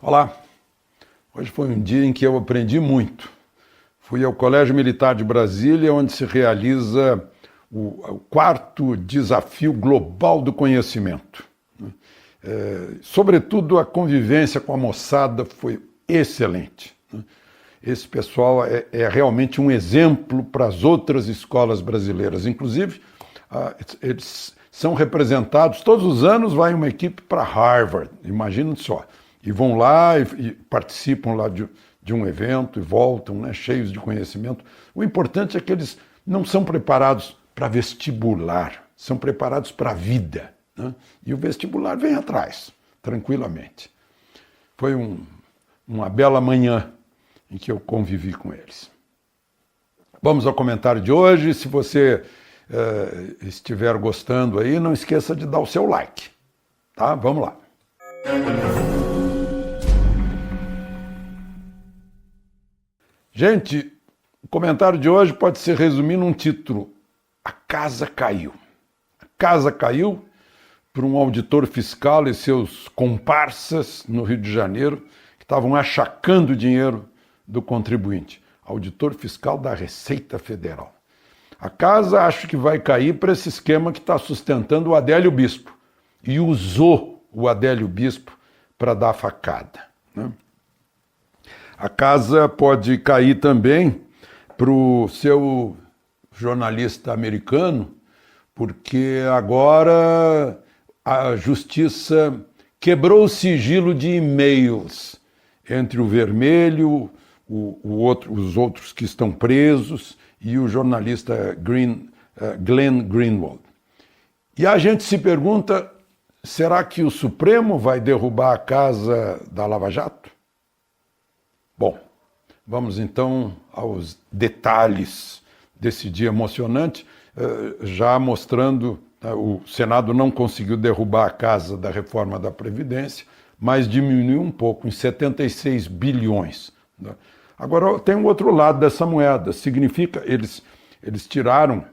Olá, hoje foi um dia em que eu aprendi muito. Fui ao Colégio Militar de Brasília, onde se realiza o quarto desafio global do conhecimento. Sobretudo a convivência com a moçada foi excelente. Esse pessoal é realmente um exemplo para as outras escolas brasileiras. Inclusive, eles são representados, todos os anos vai uma equipe para Harvard, imagina só. E vão lá e participam lá de um evento e voltam, né, cheios de conhecimento. O importante é que eles não são preparados para vestibular, são preparados para a vida, né? E o vestibular vem atrás, tranquilamente. Foi uma bela manhã em que eu convivi com eles. Vamos ao comentário de hoje. Se você estiver gostando aí, não esqueça de dar o seu like, tá? Vamos lá. Gente, o comentário de hoje pode se resumir num título: A casa caiu. A casa caiu por um auditor fiscal e seus comparsas no Rio de Janeiro que estavam achacando o dinheiro do contribuinte. Auditor fiscal da Receita Federal. A casa acho que vai cair para esse esquema que está sustentando o Adélio Bispo. E usou o Adélio Bispo para dar facada, né? A casa pode cair também para o seu jornalista americano, porque agora a justiça quebrou o sigilo de e-mails entre o Vermelho, os outros que estão presos e o jornalista Glenn Greenwald. E a gente se pergunta, será que o Supremo vai derrubar a casa da Lava Jato? Bom, vamos então aos detalhes desse dia emocionante, já mostrando, o Senado não conseguiu derrubar a casa da reforma da Previdência, mas diminuiu um pouco, em 76 bilhões. Agora, tem um outro lado dessa moeda, significa, eles tiraram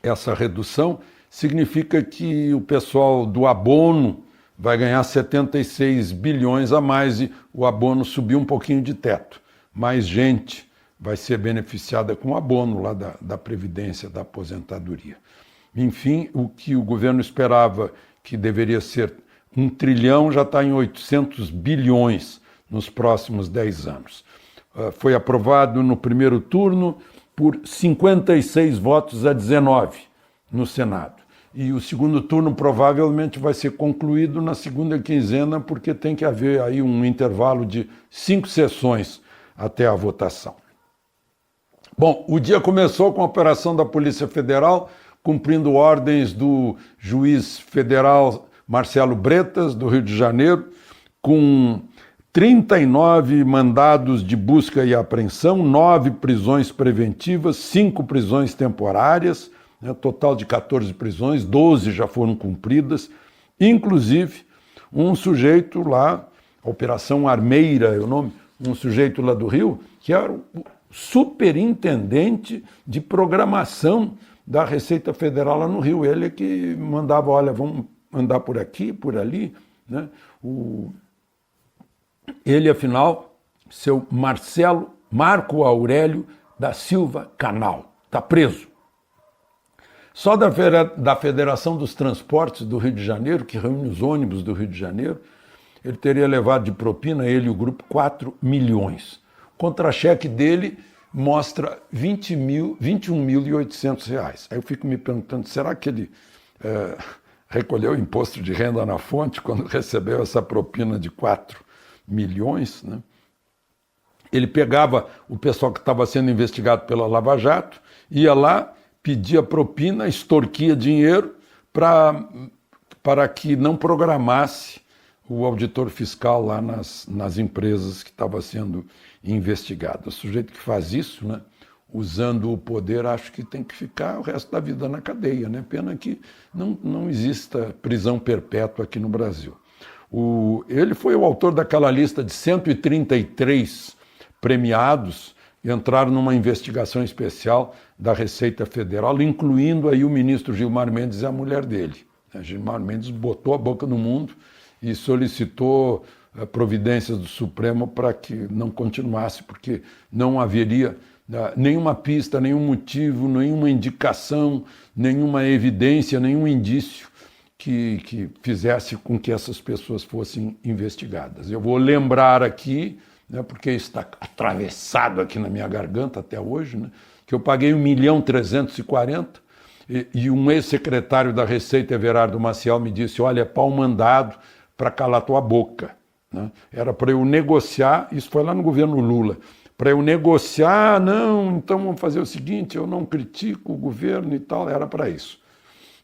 essa redução, significa que o pessoal do abono vai ganhar 76 bilhões a mais e o abono subiu um pouquinho de teto. Mais gente vai ser beneficiada com o abono lá da Previdência, da aposentadoria. Enfim, o que o governo esperava que deveria ser 1 trilhão já está em 800 bilhões nos próximos 10 anos. Foi aprovado no primeiro turno por 56 votos a 19 no Senado. E o segundo turno provavelmente vai ser concluído na segunda quinzena, porque tem que haver aí um intervalo de 5 sessões até a votação. Bom, o dia começou com a operação da Polícia Federal, cumprindo ordens do juiz federal Marcelo Bretas, do Rio de Janeiro, com 39 mandados de busca e apreensão, 9 prisões preventivas, 5 prisões temporárias, total de 14 prisões, 12 já foram cumpridas, inclusive um sujeito lá, a Operação Armeira é o nome, um sujeito lá do Rio, que era o superintendente de programação da Receita Federal lá no Rio. Ele é que mandava, olha, vamos andar por aqui, por ali, né? Ele, afinal, seu Marco Aurélio da Silva Canal, está preso. Só da Federação dos Transportes do Rio de Janeiro, que reúne os ônibus do Rio de Janeiro, ele teria levado de propina, ele e o grupo, 4 milhões. O contra-cheque dele mostra 21.800 reais. Aí eu fico me perguntando, será que ele recolheu o imposto de renda na fonte quando recebeu essa propina de 4 milhões? Né? Ele pegava o pessoal que estava sendo investigado pela Lava Jato, ia lá, pedia propina, extorquia dinheiro para que não programasse o auditor fiscal lá nas empresas que estava sendo investigado. O sujeito que faz isso, né, usando o poder, acho que tem que ficar o resto da vida na cadeia, né? Pena que não exista prisão perpétua aqui no Brasil. Ele foi o autor daquela lista de 133 premiados, entraram numa investigação especial da Receita Federal, incluindo aí o ministro Gilmar Mendes e a mulher dele. Gilmar Mendes botou a boca no mundo e solicitou providências do Supremo para que não continuasse, porque não haveria nenhuma pista, nenhum motivo, nenhuma indicação, nenhuma evidência, nenhum indício que fizesse com que essas pessoas fossem investigadas. Eu vou lembrar aqui, né, porque está atravessado aqui na minha garganta até hoje, né, que eu paguei 1.340.000 e um ex-secretário da Receita, Everardo Maciel, me disse, olha, é pau mandado para calar tua boca. Né? Era para eu negociar, isso foi lá no governo Lula, para eu negociar, não, então vamos fazer o seguinte, eu não critico o governo e tal, era para isso.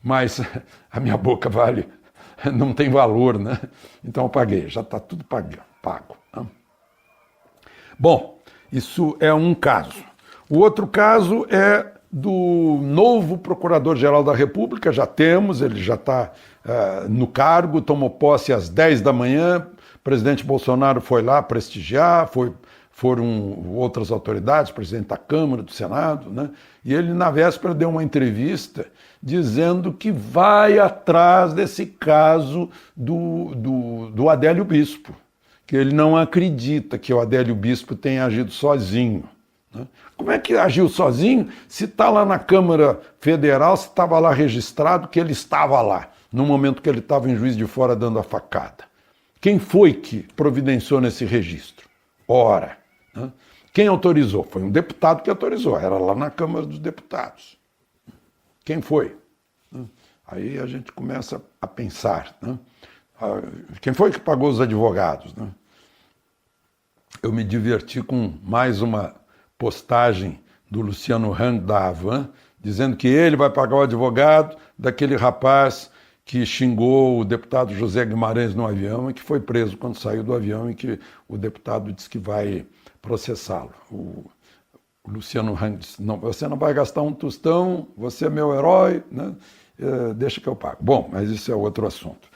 Mas a minha boca não tem valor, né? Então eu paguei, já está tudo pago. Né? Bom, isso é um caso. O outro caso é do novo Procurador-Geral da República, já temos, ele já está no cargo, tomou posse às 10 da manhã, o presidente Bolsonaro foi lá prestigiar, foram outras autoridades, presidente da Câmara, do Senado, né? E ele, na véspera, deu uma entrevista dizendo que vai atrás desse caso do Adélio Bispo, que ele não acredita que o Adélio Bispo tenha agido sozinho. Né? Como é que agiu sozinho se está lá na Câmara Federal, se estava lá registrado que ele estava lá, no momento que ele estava em Juiz de Fora dando a facada? Quem foi que providenciou nesse registro? Ora, né? Quem autorizou? Foi um deputado que autorizou, era lá na Câmara dos Deputados. Quem foi? Aí a gente começa a pensar, né? Quem foi que pagou os advogados? Né? Eu me diverti com mais uma postagem do Luciano Hang da Havan, dizendo que ele vai pagar o advogado daquele rapaz que xingou o deputado José Guimarães no avião e que foi preso quando saiu do avião e que o deputado disse que vai processá-lo. O Luciano Hang disse, não, você não vai gastar um tostão, você é meu herói, né? Deixa que eu pago. Bom, mas isso é outro assunto.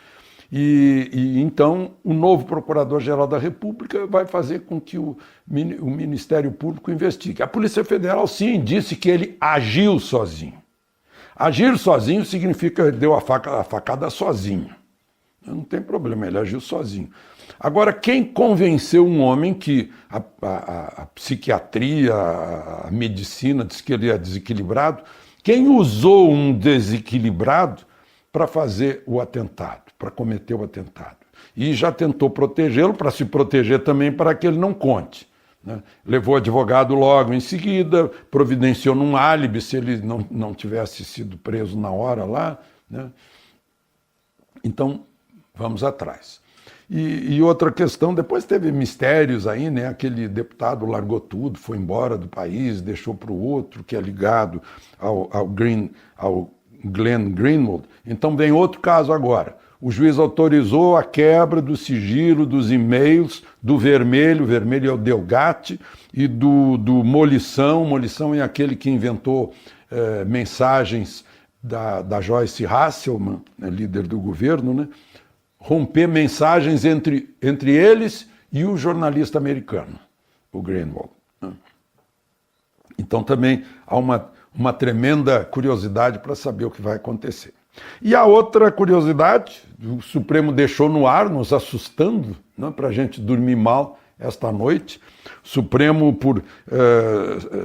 E então o novo Procurador-Geral da República vai fazer com que o Ministério Público investigue. A Polícia Federal, sim, disse que ele agiu sozinho. Agir sozinho significa que deu a facada sozinho. Não tem problema, ele agiu sozinho. Agora, quem convenceu um homem que a psiquiatria, a medicina diz que ele é desequilibrado, quem usou um desequilibrado para fazer o atentado, para cometer o atentado? E já tentou protegê-lo, para se proteger também para que ele não conte. Né? Levou advogado logo em seguida, providenciou num álibi se ele não tivesse sido preso na hora lá. Né? Então, vamos atrás. E outra questão, depois teve mistérios aí, né? Aquele deputado largou tudo, foi embora do país, deixou para o outro, que é ligado ao Glenn Greenwald. Então vem outro caso agora. O juiz autorizou a quebra do sigilo dos e-mails do Vermelho é o Delgatti, e do Molição. Molição é aquele que inventou mensagens da Joyce Hasselman, né, líder do governo, né? Romper mensagens entre eles e o jornalista americano, o Greenwald. Né? Então também há uma tremenda curiosidade para saber o que vai acontecer. E a outra curiosidade, o Supremo deixou no ar, nos assustando, né, para a gente dormir mal esta noite. O Supremo, por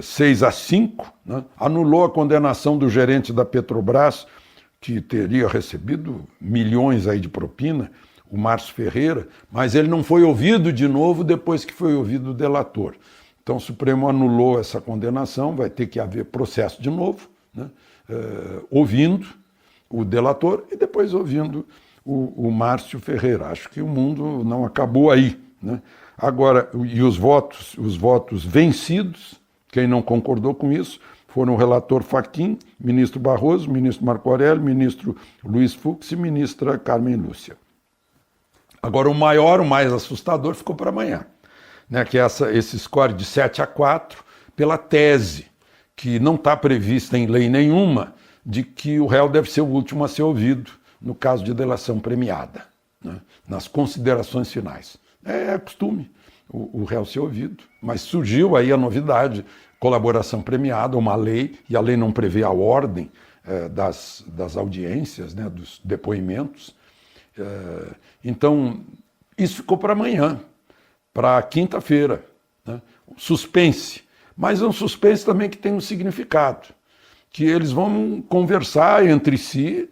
6-5, né, anulou a condenação do gerente da Petrobras, que teria recebido milhões aí de propina, o Márcio Ferreira, mas ele não foi ouvido de novo depois que foi ouvido o delator. Então o Supremo anulou essa condenação, vai ter que haver processo de novo, né, ouvindo o delator e depois ouvindo o Márcio Ferreira. Acho que o mundo não acabou aí. Né? Agora, e os votos vencidos, quem não concordou com isso, foram o relator Fachin, ministro Barroso, ministro Marco Aurélio, ministro Luiz Fux e ministra Carmen Lúcia. Agora, o mais assustador ficou para amanhã, né, que é esse score de 7-4 pela tese, que não está prevista em lei nenhuma, de que o réu deve ser o último a ser ouvido no caso de delação premiada, né, nas considerações finais. É costume o réu ser ouvido, mas surgiu aí a novidade, colaboração premiada, uma lei, e a lei não prevê a ordem das audiências, né, dos depoimentos. Então, Isso ficou para amanhã, para quinta-feira, né? Suspense. Mas é um suspense também que tem um significado, que eles vão conversar entre si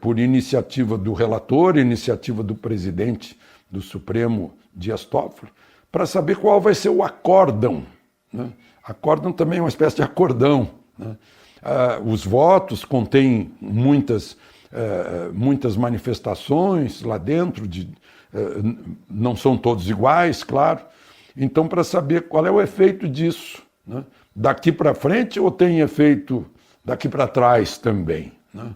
por iniciativa do relator, iniciativa do presidente do Supremo, Dias Toffoli, para saber qual vai ser o acórdão, né? Acórdão também é uma espécie de acordão, né? Os votos contêm muitas manifestações lá dentro, não são todos iguais, claro. Então, para saber qual é o efeito disso, né? Daqui para frente ou tem efeito daqui para trás também, né?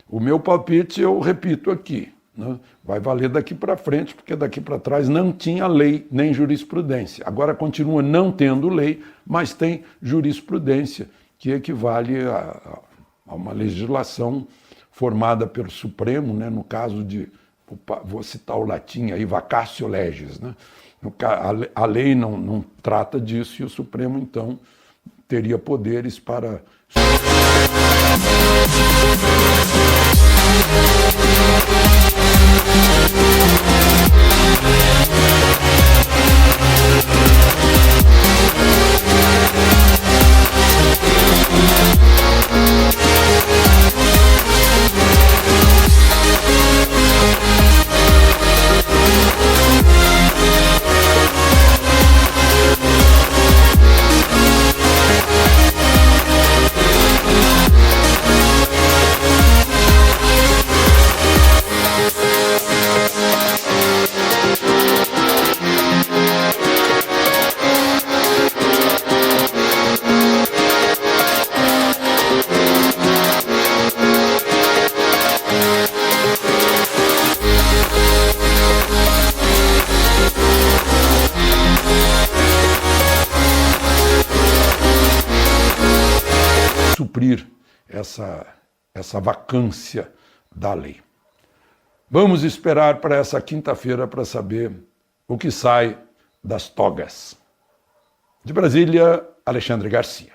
O meu palpite, eu repito aqui, né? Vai valer daqui para frente, porque daqui para trás não tinha lei nem jurisprudência. Agora continua não tendo lei, mas tem jurisprudência, que equivale a uma legislação formada pelo Supremo, né? No caso de, vou citar o latim aí, vacatio legis, né? A lei não trata disso e o Supremo, então, teria poderes para... suprir essa vacância da lei. Vamos esperar para essa quinta-feira para saber o que sai das togas. De Brasília, Alexandre Garcia.